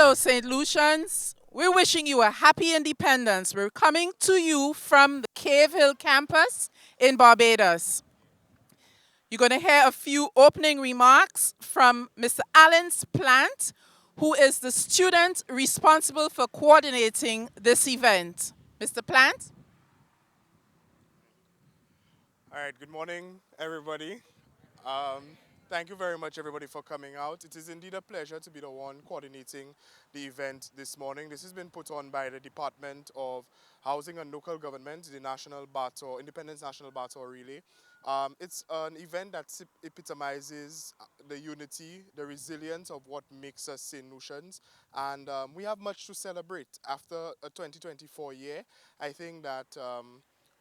Hello, St. Lucians. We're wishing you a happy independence. We're coming to you from the Cave Hill campus in Barbados. You're going to hear a few opening remarks from Mr. Alan Plant, who is the student responsible for coordinating this event. Mr. Plant? All right, good morning, everybody. Um, Thank you very much, everybody, for coming out. It is indeed a pleasure to be the one coordinating the event this morning. This has been put on by the Department of Housing and Local Government, the National Baton, Independence National Baton Relay. It's an event that epitomizes the unity, the resilience of what makes us St. Lucians, and we have much to celebrate. After a 2024 year, I think that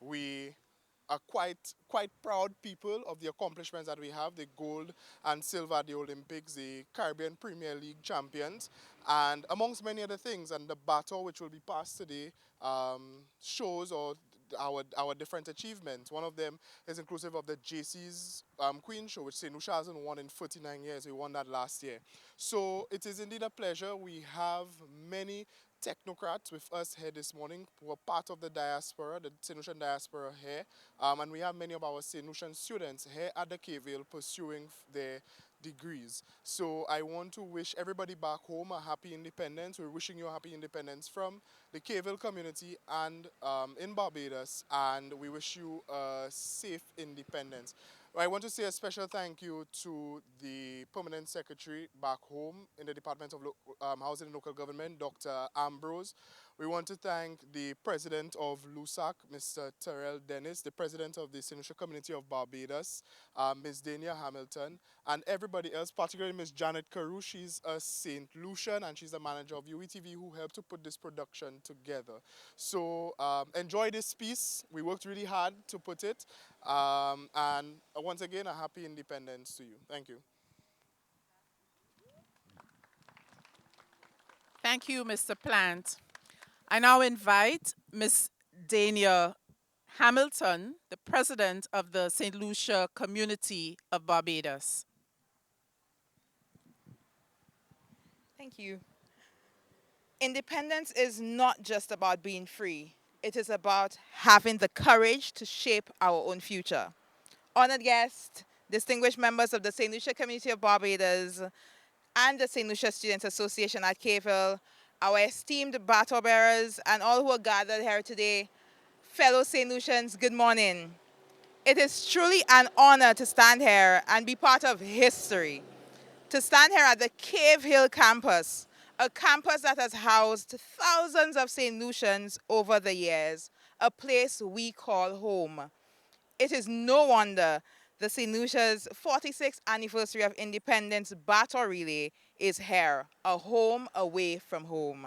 we are quite proud people of the accomplishments that we have, the gold and silver at the Olympics, the Caribbean Premier League champions, and amongst many other things. And the baton which will be passed today shows our different achievements. One of them is inclusive of the JC's Queen Show, which St. Lucia hasn't won in 49 years. We won that last year. So it is indeed a pleasure. We have many technocrats with us here this morning who are part of the diaspora, the St. Lucian diaspora here. And we have many of our St. Lucian students here at the K-Ville pursuing their degrees. So I want to wish everybody back home a happy independence. We're wishing you a happy independence from the K-Ville community and in Barbados, and we wish you a safe independence. I want to say a special thank you to the Permanent Secretary back home in the Department of Housing and Local Government, Dr. Ambrose. We want to thank the President of LUSAC, Mr. Terrell Dennis, the President of the St. Lucia Community of Barbados, Ms. Dania Hamilton, and everybody else, particularly Ms. Janet Carew. She's a St. Lucian and she's the manager of UWI who helped to put this production together. So enjoy this piece. We worked really hard to put it. And once again, a happy independence to you. Thank you. Thank you, Mr. Plant. I now invite Ms. Dania Hamilton, the president of the St. Lucia Community of Barbados. Thank you. Independence is not just about being free. It is about having the courage to shape our own future. Honored guests, distinguished members of the St. Lucia Community of Barbados, and the St. Lucia Students Association at Cave, our esteemed baton bearers, and all who are gathered here today, fellow St. Lucians, good morning. It is truly an honor to stand here and be part of history. To stand here at the Cave Hill campus, a campus that has housed thousands of St. Lucians over the years, a place we call home. It is no wonder the St. Lucia's 46th anniversary of independence baton relay is here, a home away from home.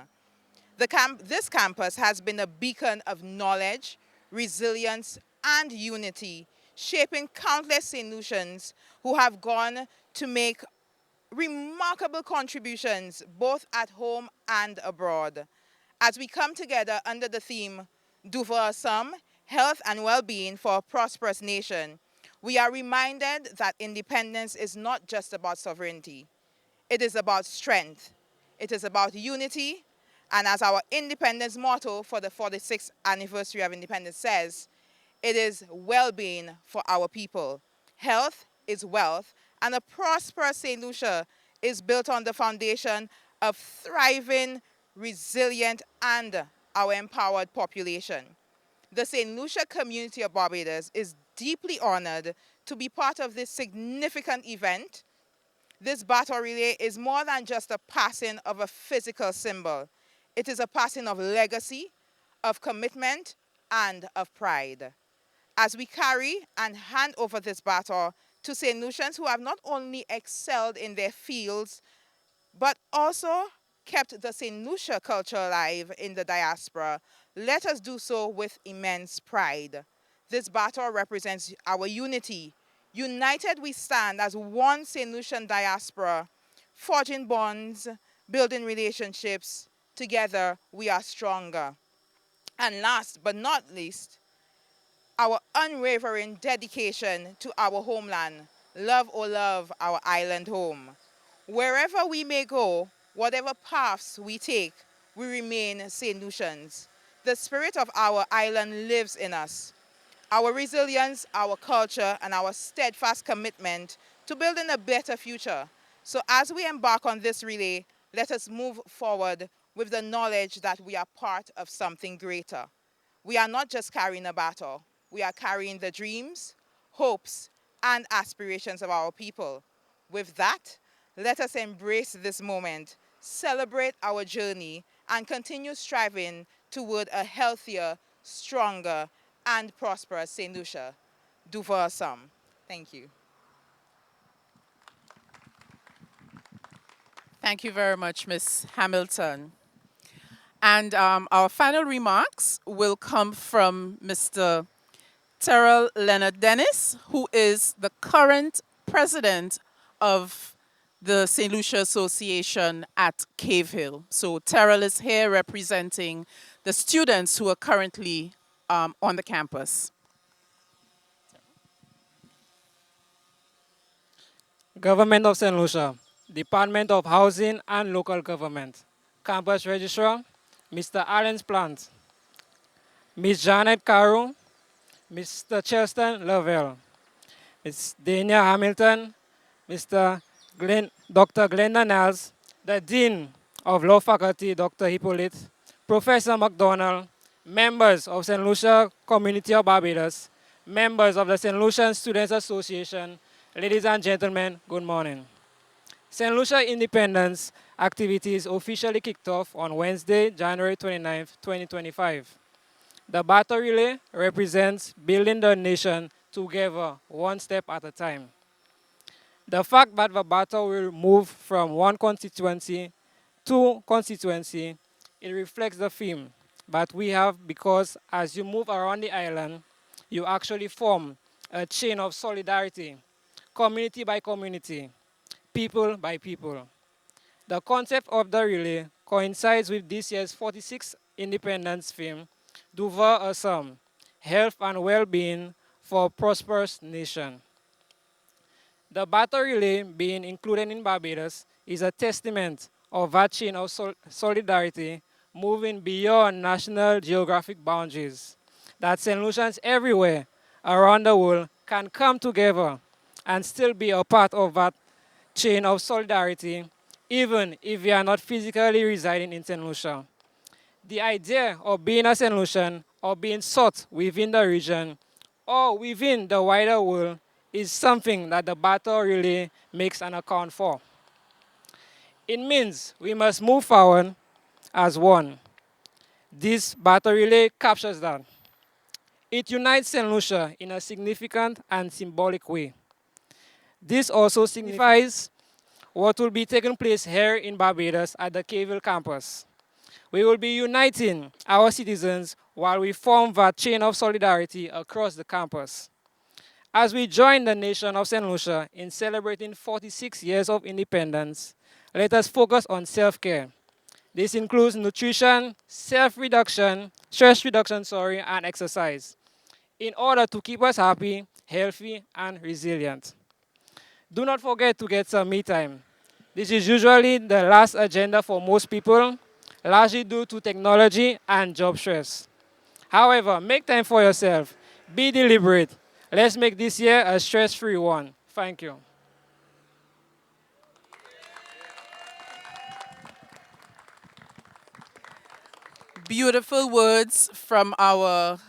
This campus has been a beacon of knowledge, resilience, and unity, shaping countless St. Lucians who have gone to make remarkable contributions both at home and abroad. As we come together under the theme, Do for Some, Health and Well-Being for a Prosperous Nation, we are reminded that independence is not just about sovereignty. It is about strength. It is about unity. And as our independence motto for the 46th anniversary of independence says, it is well-being for our people. Health is wealth, and a prosperous St. Lucia is built on the foundation of thriving, resilient, and our empowered population. The St. Lucia Community of Barbados is deeply honored to be part of this significant event. This baton relay is more than just a passing of a physical symbol. It is a passing of legacy, of commitment, and of pride. As we carry and hand over this baton to St. Lucians who have not only excelled in their fields, but also kept the St. Lucia culture alive in the diaspora, let us do so with immense pride. This baton represents our unity. United we stand as one St. Lucian diaspora, forging bonds, building relationships. Together we are stronger. And last but not least, our unwavering dedication to our homeland. Love, oh love, our island home. Wherever we may go, Whatever paths we take, we remain St. Lucians. The spirit of our island lives in us. Our resilience, our culture, and our steadfast commitment to building a better future. So as we embark on this relay, let us move forward with the knowledge that we are part of something greater. We are not just carrying a baton, we are carrying the dreams, hopes, and aspirations of our people. With that, let us embrace this moment, celebrate our journey, and continue striving toward a healthier, stronger, and prosperous St. Lucia. Do for us some. Thank you. Thank you very much, Ms. Hamilton. And our final remarks will come from Mr. Terrell Leonard Dennis, who is the current president of the St. Lucia Association at Cave Hill. So Terrell is here representing the students who are currently on the campus. Government of St. Lucia, Department of Housing and Local Government, Campus Registrar, Mr. Alan Plant, Ms. Janet Caro, Mr. Cheston Lavelle, Ms. Dania Hamilton, Dr. Glenda Niles, the Dean of Law Faculty, Dr. Hippolyte, Professor McDonald, members of St. Lucia Community of Barbados, members of the St. Lucian Students Association, ladies and gentlemen, good morning. St. Lucia Independence activities officially kicked off on Wednesday, January 29, 2025. The battle relay represents building the nation together, one step at a time. The fact that the battle will move from one constituency to constituency, it reflects the theme that we have, because as you move around the island, you actually form a chain of solidarity, community by community, people by people. The concept of the relay coincides with this year's 46th Independence theme, Duva Assam, Health and Well-Being for a Prosperous Nation. The battle relay being included in Barbados is a testament of that chain of solidarity moving beyond national geographic boundaries, that St. Lucians everywhere around the world can come together and still be a part of that chain of solidarity, even if we are not physically residing in St. Lucia. The idea of being a St. Lucian or being sought within the region or within the wider world is something that the battle really makes an account for. It means we must move forward as one. This battle relay captures that. It unites St. Lucia in a significant and symbolic way. This also signifies what will be taking place here in Barbados at the Cave Hill campus. We will be uniting our citizens while we form that chain of solidarity across the campus. As we join the nation of St. Lucia in celebrating 46 years of independence, let us focus on self-care. This includes nutrition, stress reduction, and exercise, in order to keep us happy, healthy, and resilient. Do not forget to get some me time. This is usually the last agenda for most people, largely due to technology and job stress. However, make time for yourself. Be deliberate. Let's make this year a stress-free one. Thank you. Beautiful words from our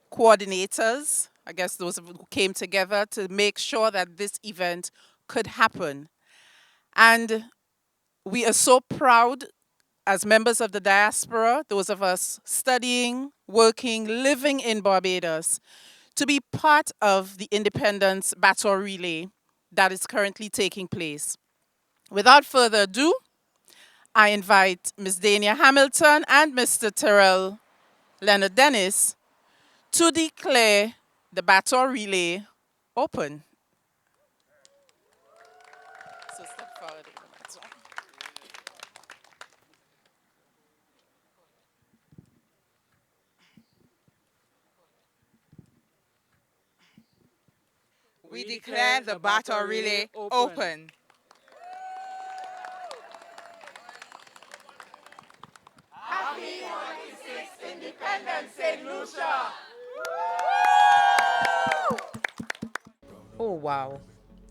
coordinators, I guess those who came together to make sure that this event could happen. And we are so proud as members of the diaspora, those of us studying, working, living in Barbados, to be part of the Independence Battle Relay that is currently taking place. Without further ado, I invite Ms. Dania Hamilton and Mr. Terrell Leonard Dennis to declare the battle relay open. So step forward. We declare the battle relay open. Oh, wow.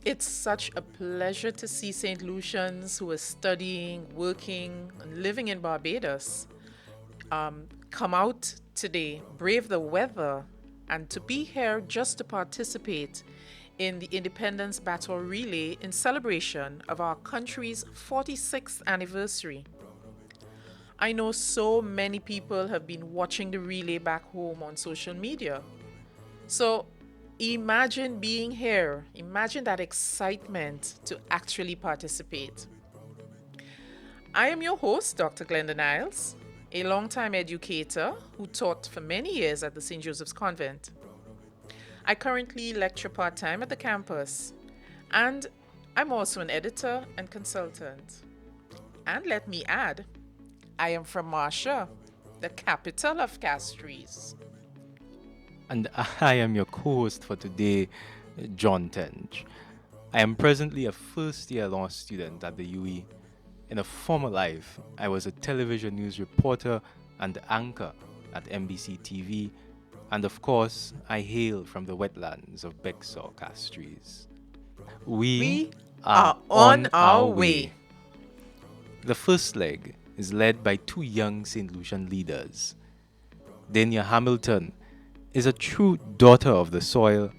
It's such a pleasure to see St. Lucians who are studying, working, and living in Barbados come out today, brave the weather, and to be here just to participate in the Independence Baton Relay in celebration of our country's 46th anniversary. I know so many people have been watching the relay back home on social media. So imagine being here, imagine that excitement to actually participate. I am your host, Dr. Glenda Niles, a longtime educator who taught for many years at the St. Joseph's Convent. I currently lecture part-time at the campus, and I'm also an editor and consultant. And let me add, I am from Marcia, the capital of Castries. And I am your co-host for today, John Tench. I am presently a first-year law student at the UWI. In a former life, I was a television news reporter and anchor at NBC TV, and of course, I hail from the wetlands of Bexar, Castries. We are on our way. The first leg is led by two young St. Lucian leaders. Dania Hamilton is a true daughter of the soil,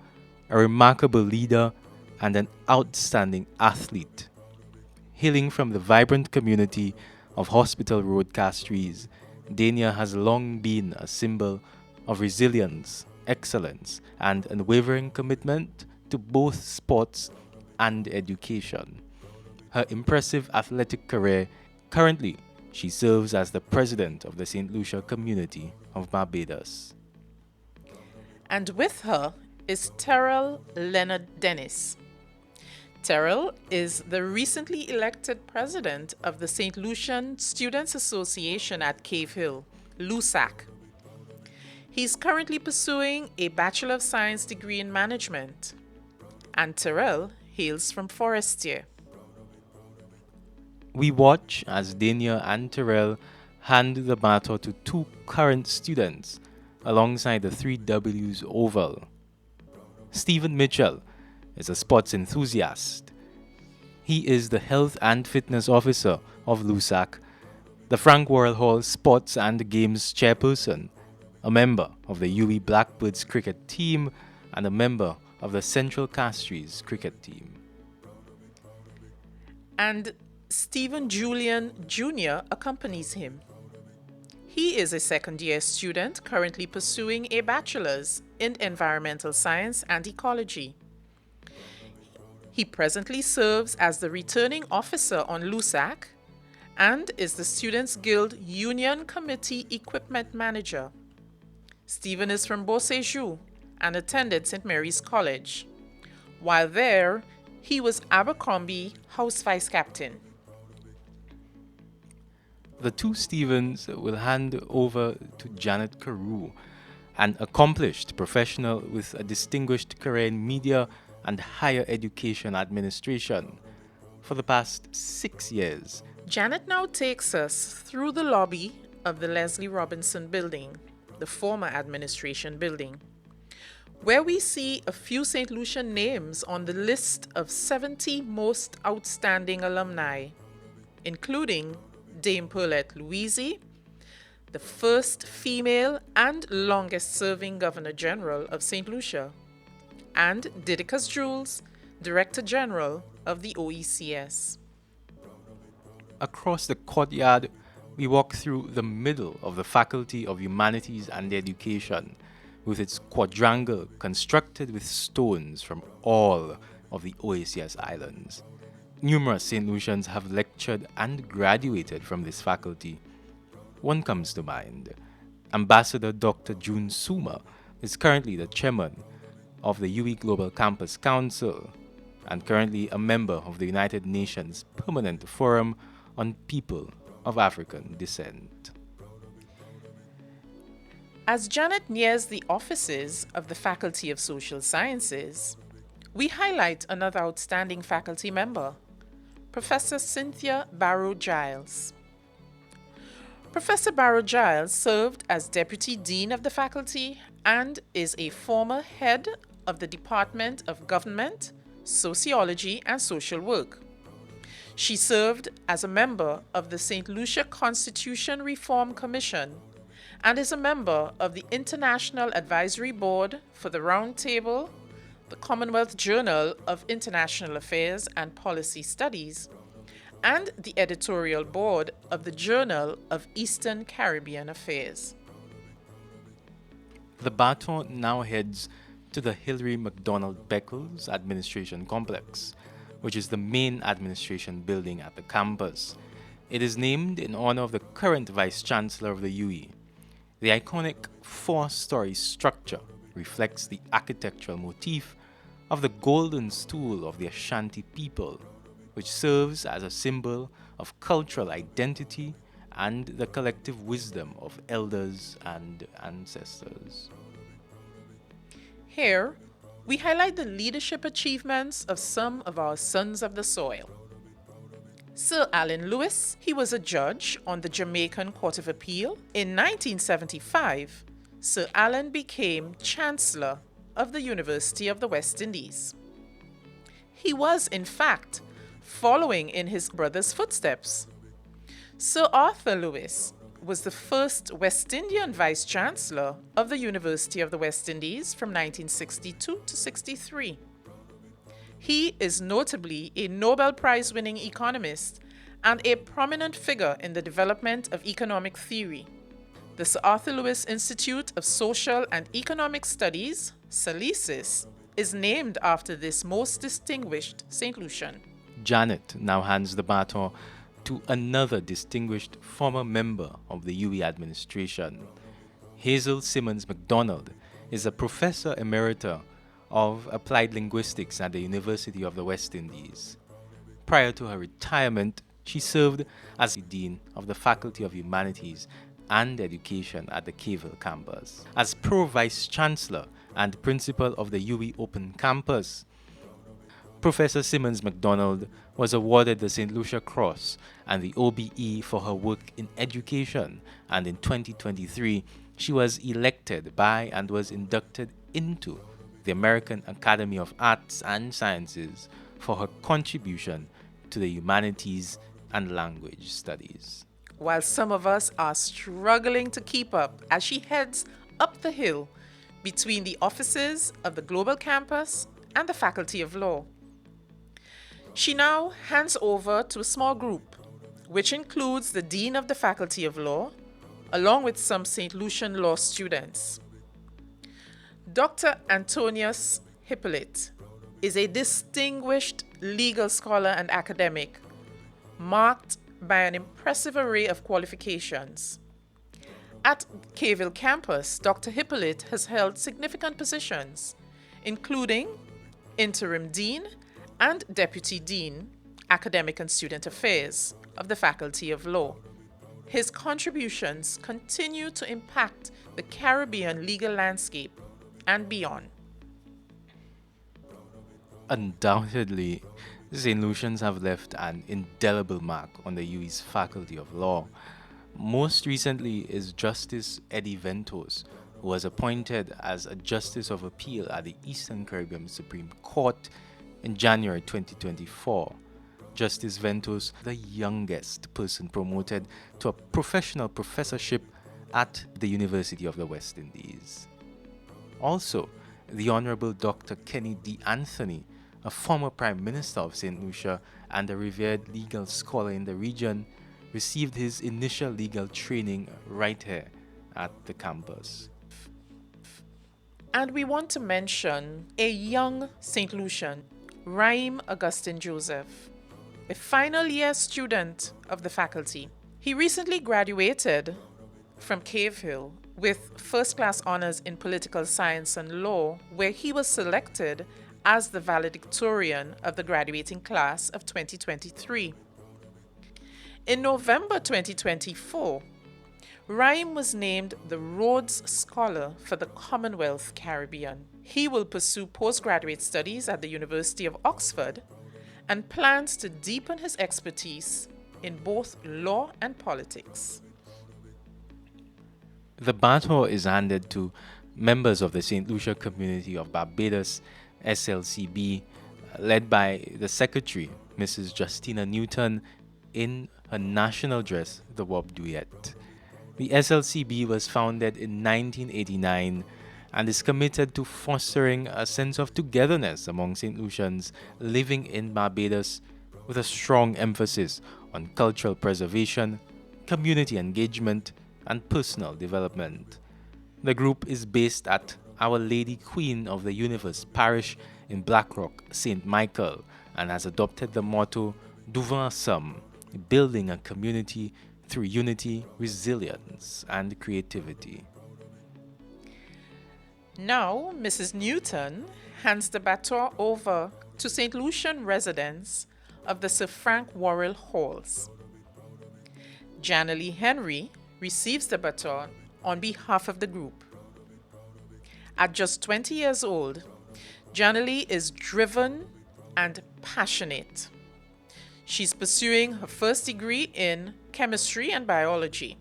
a remarkable leader, and an outstanding athlete. Hailing from the vibrant community of Hospital Road, Castries, Dania has long been a symbol of resilience, excellence, and unwavering commitment to both sports and education. Her impressive athletic career, currently she serves as the president of the St. Lucia community of Barbados. And with her is Terrell Leonard Dennis. Terrell is the recently elected president of the St. Lucian Students Association at Cave Hill, LUSAC. He's currently pursuing a Bachelor of Science degree in management. And Terrell hails from Forestier. We watch as Dania and Terrell hand the baton to two current students alongside the 3Ws Oval. Stephen Mitchell is a sports enthusiast. He is the Health and Fitness Officer of LUSAC, the Frank Worrell Hall Sports and Games Chairperson, a member of the UWI Blackbirds cricket team, and a member of the Central Castries cricket team. And Stephen Julian Jr. accompanies him. He is a second-year student currently pursuing a bachelor's in environmental science and ecology. He presently serves as the returning officer on LUSAC and is the Students' Guild Union Committee Equipment Manager. Stephen is from Beauséjour and attended St. Mary's College. While there, he was Abercrombie House Vice Captain. The two Stevens will hand over to Janet Carew, an accomplished professional with a distinguished career in media and higher education administration. For the past 6 years, Janet now takes us through the lobby of the Leslie Robinson Building, the former administration building, where we see a few St. Lucian names on the list of 70 most outstanding alumni, including Dame Paulette Louisi, the first female and longest-serving Governor General of St. Lucia, and Didicus Jules, Director General of the OECS. across the courtyard, we walk through the middle of the Faculty of Humanities and Education, with its quadrangle constructed with stones from all of the OACS islands. Numerous St. Lucians have lectured and graduated from this faculty. One comes to mind. Ambassador Dr. June Suma is currently the chairman of the UWI Global Campus Council and currently a member of the United Nations Permanent Forum on People of African Descent. As Janet nears the offices of the Faculty of Social Sciences, we highlight another outstanding faculty member, Professor Cynthia Barrow-Giles. Professor Barrow Giles served as Deputy Dean of the faculty and is a former head of the Department of Government, Sociology and Social Work. She served as a member of the St. Lucia Constitution Reform Commission and is a member of the International Advisory Board for the Round Table, the Commonwealth Journal of International Affairs and Policy Studies, and the editorial board of the Journal of Eastern Caribbean Affairs. The Baton now heads to the Hilary MacDonald Beckles Administration Complex, which is the main administration building at the campus. It is named in honor of the current Vice Chancellor of the UWI. The iconic four-story structure reflects the architectural motif of the golden stool of the Ashanti people, which serves as a symbol of cultural identity and the collective wisdom of elders and ancestors. Here, we highlight the leadership achievements of some of our sons of the soil. Sir Allen Lewis, he was a judge on the Jamaican Court of Appeal. In 1975, Sir Allen became Chancellor of the University of the West Indies. He was, in fact, following in his brother's footsteps. Sir Arthur Lewis was the first West Indian Vice Chancellor of the University of the West Indies from 1962 to 63. He is notably a Nobel Prize-winning economist and a prominent figure in the development of economic theory. The Sir Arthur Lewis Institute of Social and Economic Studies, SALESIS, is named after this most distinguished St. Lucian. Janet now hands the baton to another distinguished former member of the UWI administration. Hazel Simmons MacDonald is a professor emerita of applied linguistics at the University of the West Indies. Prior to her retirement, she served as the Dean of the Faculty of Humanities and Education at the Cavell campus. As Pro-Vice Chancellor and Principal of the UWI Open Campus, Professor Simmons MacDonald was awarded the St. Lucia Cross and the OBE for her work in education, and in 2023, she was elected by and was inducted into the American Academy of Arts and Sciences for her contribution to the humanities and language studies. While some of us are struggling to keep up as she heads up the hill between the offices of the Global Campus and the Faculty of Law. She now hands over to a small group, which includes the Dean of the Faculty of Law, along with some St. Lucian law students. Dr. Antonius Hippolyte is a distinguished legal scholar and academic, marked by an impressive array of qualifications. At Cavell campus, Dr. Hippolyte has held significant positions, including Interim Dean and Deputy Dean, Academic and Student Affairs of the Faculty of Law. His contributions continue to impact the Caribbean legal landscape and beyond. Undoubtedly, St. Lucians have left an indelible mark on the UWI's Faculty of Law. Most recently is Justice Eddie Ventos, who was appointed as a Justice of Appeal at the Eastern Caribbean Supreme Court in January 2024. Justice Ventos, the youngest person promoted to a professional professorship at the University of the West Indies. Also, the Honorable Dr. Kenny D. Anthony, a former Prime Minister of St. Lucia and a revered legal scholar in the region, received his initial legal training right here at the campus. And we want to mention a young St. Lucian, Raim Augustine Joseph, a final year student of the faculty. He recently graduated from Cave Hill with first-class honors in political science and law, where he was selected as the valedictorian of the graduating class of 2023. In November 2024, Raim was named the Rhodes Scholar for the Commonwealth Caribbean. He will pursue postgraduate studies at the University of Oxford and plans to deepen his expertise in both law and politics. The baton is handed to members of the St. Lucia community of Barbados, SLCB, led by the secretary, Mrs. Justina Newton, in her national dress, the Wob Duet. The SLCB was founded in 1989 and is committed to fostering a sense of togetherness among St. Lucians living in Barbados, with a strong emphasis on cultural preservation, community engagement, and personal development. The group is based at Our Lady Queen of the Universe Parish in Blackrock, St. Michael, and has adopted the motto Devant Somme, building a community through unity, resilience, and creativity. Now, Mrs. Newton hands the baton over to St. Lucian residents of the Sir Frank Worrell Halls. Janalee Henry receives the baton on behalf of the group. At just 20 years old, Janalee is driven and passionate. She's pursuing her first degree in chemistry and biology.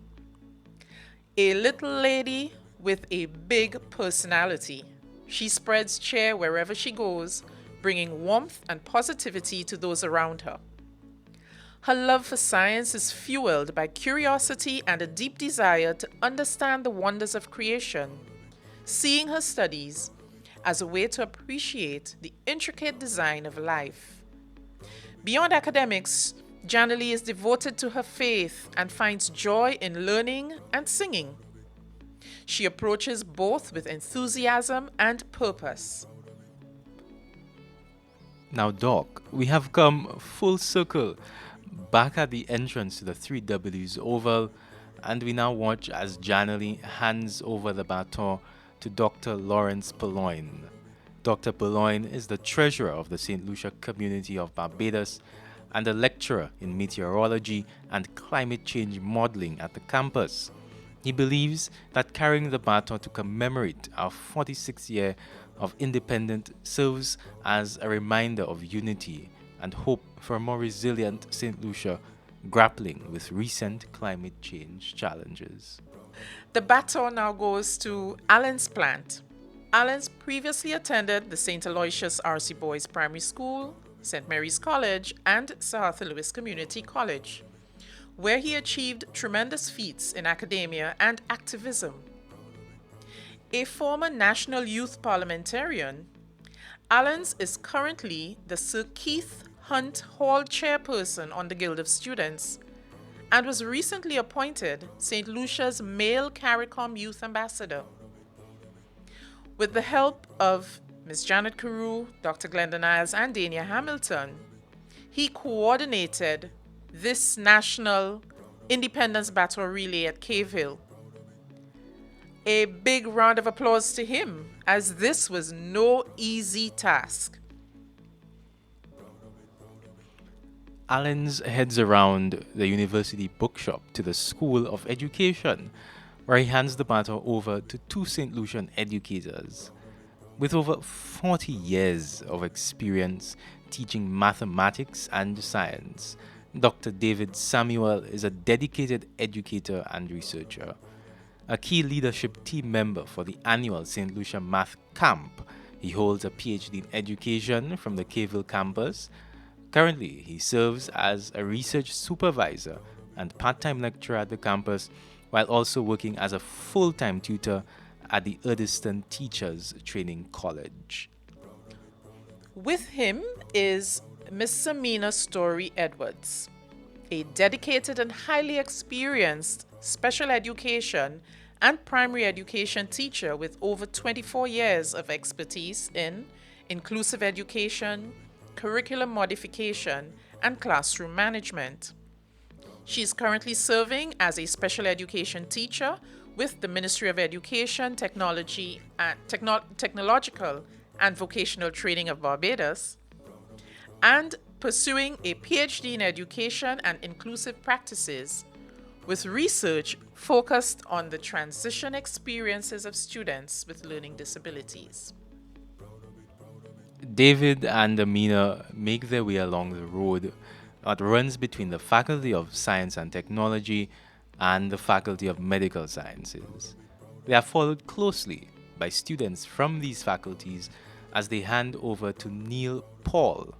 A little lady with a big personality, she spreads cheer wherever she goes, bringing warmth and positivity to those around her. Her love for science is fueled by curiosity and a deep desire to understand the wonders of creation, seeing her studies as a way to appreciate the intricate design of life. Beyond academics, Janalee is devoted to her faith and finds joy in learning and singing. She approaches both with enthusiasm and purpose. Now, Doc, we have come full circle back at the entrance to the 3Ws Oval, and we now watch as Janalee hands over the baton to Dr. Lawrence Purloin. Dr. Purloin is the treasurer of the St. Lucia community of Barbados and a lecturer in meteorology and climate change modeling at the campus. He believes that carrying the baton to commemorate our 46th year of independence serves as a reminder of unity and hope for a more resilient St. Lucia grappling with recent climate change challenges. The baton now goes to Alan's Plant. Alan's previously attended the St. Aloysius R.C. Boys Primary School, St. Mary's College, and Sir Arthur Lewis Community College, where he achieved tremendous feats in academia and activism. A former National Youth Parliamentarian, Allens is currently the Sir Keith Hunt Hall Chairperson on the Guild of Students and was recently appointed St. Lucia's Male CARICOM Youth Ambassador. With the help of Ms. Janet Carew, Dr. Glenda Niles, and Dania Hamilton, he coordinated this National Independence Battle Relay at Cave Hill. A big round of applause to him, as this was no easy task. Allens heads around the university bookshop to the School of Education, where he hands the baton over to two St. Lucian educators. With over 40 years of experience teaching mathematics and science, Dr. David Samuel is a dedicated educator and researcher. A key leadership team member for the annual St. Lucia Math Camp, he holds a PhD in education from the Caveville campus. Currently, he serves as a research supervisor and part-time lecturer at the campus, while also working as a full-time tutor at the Urdiston Teachers Training College. With him is Miss Samina Story Edwards, a dedicated and highly experienced special education and primary education teacher with over 24 years of expertise in inclusive education, curriculum modification, and classroom management. She is currently serving as a special education teacher with the Ministry of Education, Technology and Technological and Vocational Training of Barbados, and pursuing a PhD in education and inclusive practices, with research focused on the transition experiences of students with learning disabilities. David and Amina make their way along the road that runs between the Faculty of Science and Technology and the Faculty of Medical Sciences. They are followed closely by students from these faculties as they hand over to Neil Paul.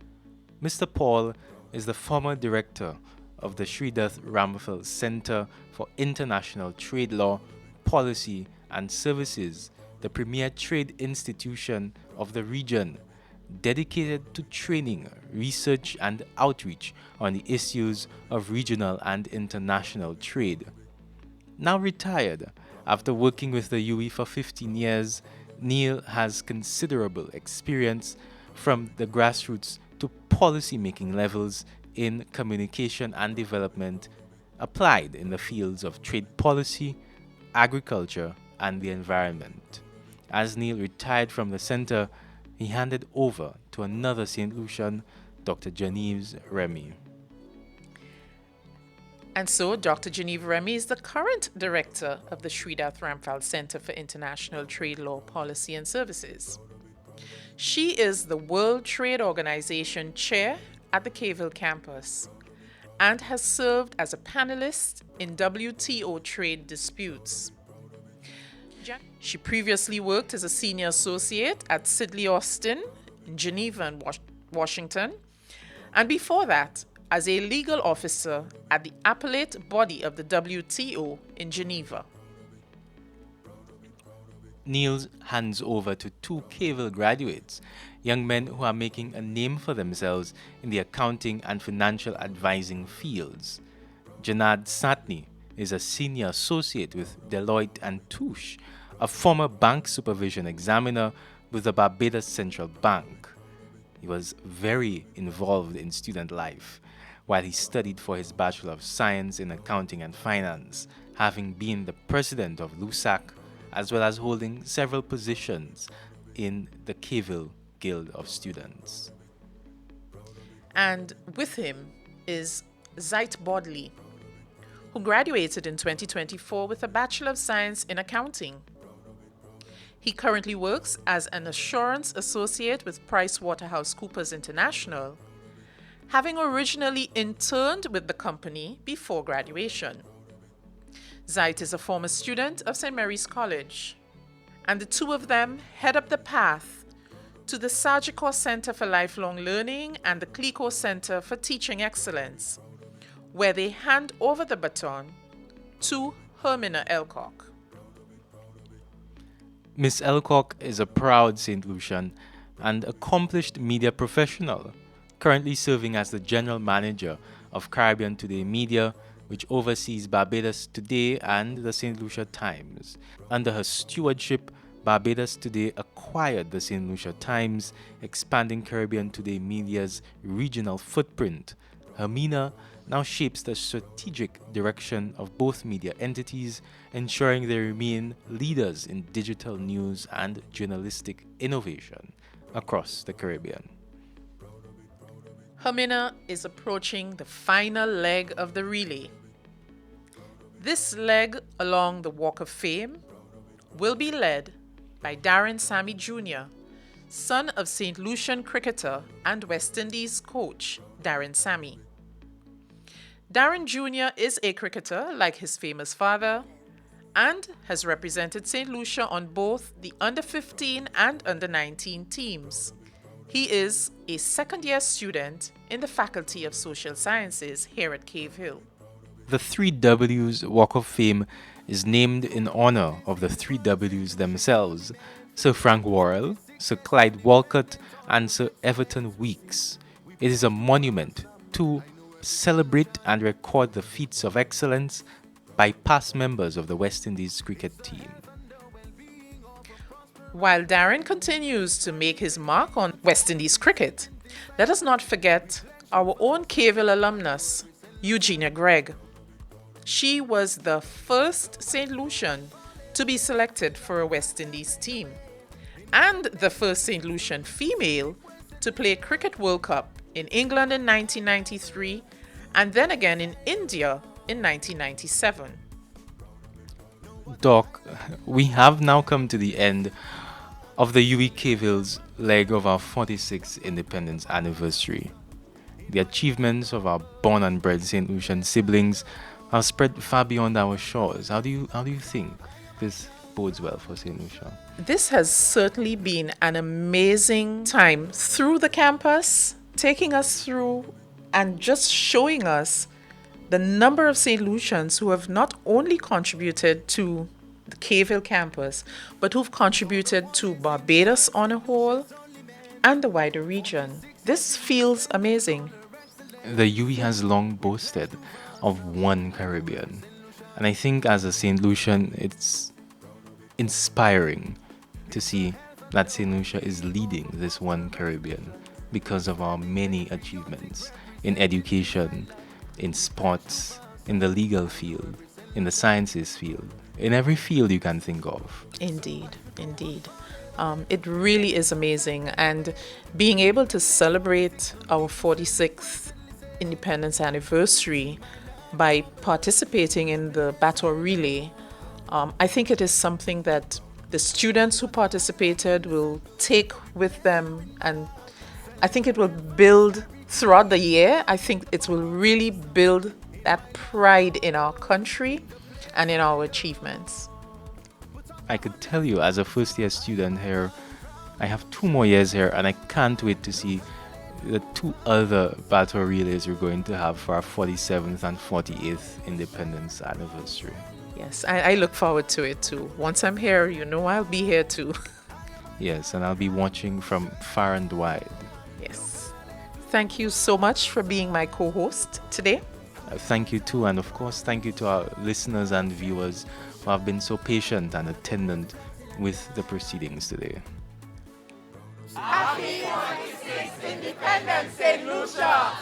Mr. Paul is the former director of the Sridath Ramphal Center for International Trade Law, Policy and Services, the premier trade institution of the region, dedicated to training, research and outreach on the issues of regional and international trade. Now retired, after working with the UWI for 15 years, Neil has considerable experience from the grassroots to policy-making levels in communication and development applied in the fields of trade policy, agriculture, and the environment. As Neil retired from the center, he handed over to another St. Lucian, Dr. Genevieve Remy. And so, Dr. Genevieve Remy is the current director of the Sridath Ramphal Center for International Trade Law, Policy and Services. She is the World Trade Organization chair at the Cave Hill campus and has served as a panelist in WTO trade disputes. She previously worked as a senior associate at Sidley Austin in Geneva and Washington, and before that, as a legal officer at the appellate body of the WTO in Geneva. Neil hands over to two Cave Hill graduates, young men who are making a name for themselves in the accounting and financial advising fields. Janad Satni is a senior associate with Deloitte and Touche, a former bank supervision examiner with the Barbados Central Bank. He was very involved in student life while he studied for his Bachelor of Science in Accounting and Finance, having been the president of LUSAC, as well as holding several positions in the Cave Hill Guild of Students. And with him is Zait Bodley, who graduated in 2024 with a Bachelor of Science in Accounting. He currently works as an assurance associate with PricewaterhouseCoopers International, having originally interned with the company before graduation. Zait is a former student of St. Mary's College, and the two of them head up the path to the Sagicor Center for Lifelong Learning and the Clico Center for Teaching Excellence, where they hand over the baton to Hermina Elcock. Miss Elcock is a proud St. Lucian and accomplished media professional, currently serving as the general manager of Caribbean Today Media, which oversees Barbados Today and the St. Lucia Times. Under her stewardship, Barbados Today acquired the St. Lucia Times, expanding Caribbean Today Media's regional footprint. Hermina now shapes the strategic direction of both media entities, ensuring they remain leaders in digital news and journalistic innovation across the Caribbean. Hermina is approaching the final leg of the relay. This leg along the Walk of Fame will be led by Darren Sammy Jr., son of St. Lucian cricketer and West Indies coach Darren Sammy. Darren Jr. is a cricketer like his famous father and has represented St. Lucia on both the under-15 and under-19 teams. He is a second-year student in the Faculty of Social Sciences here at Cave Hill. The 3Ws Walk of Fame is named in honor of the 3Ws themselves, Sir Frank Worrell, Sir Clyde Walcott, and Sir Everton Weeks. It is a monument to celebrate and record the feats of excellence by past members of the West Indies cricket team. While Darren continues to make his mark on West Indies cricket, let us not forget our own Cave Hill alumnus, Eugenia Gregg. She was the first St. Lucian to be selected for a West Indies team and the first St. Lucian female to play Cricket World Cup in England in 1993 and then again in India in 1997. Doc, we have now come to the end of the UWI Cave Hill's leg of our 46th independence anniversary. The achievements of our born and bred St. Lucian siblings have spread far beyond our shores. How do you think this bodes well for St. Lucia. This has certainly been an amazing time through the campus, taking us through and just showing us the number of St. Lucians who have not only contributed to the Cave Hill campus, but who've contributed to Barbados on a whole and the wider region. This feels amazing. The UWI has long boasted of one Caribbean. And I think as a St. Lucian, it's inspiring to see that St. Lucia is leading this one Caribbean because of our many achievements in education, in sports, in the legal field, in the sciences field, in every field you can think of. Indeed, indeed. It really is amazing. And being able to celebrate our 46th independence anniversary by participating in the Baton relay, I think it is something that the students who participated will take with them, and I think it will build throughout the year. I think it will really build that pride in our country and in our achievements. I could tell you, as a first year student here, I have 2 more years here, and I can't wait to see the 2 other battle relays we're going to have for our 47th and 48th independence anniversary. Yes, I look forward to it too. Once I'm here, you know I'll be here too. Yes, and I'll be watching from far and wide. Yes. Thank you so much for being my co-host today. Thank you too, and of course, thank you to our listeners and viewers who have been so patient and attendant with the proceedings today. Happy 46th Independence, St. Lucia!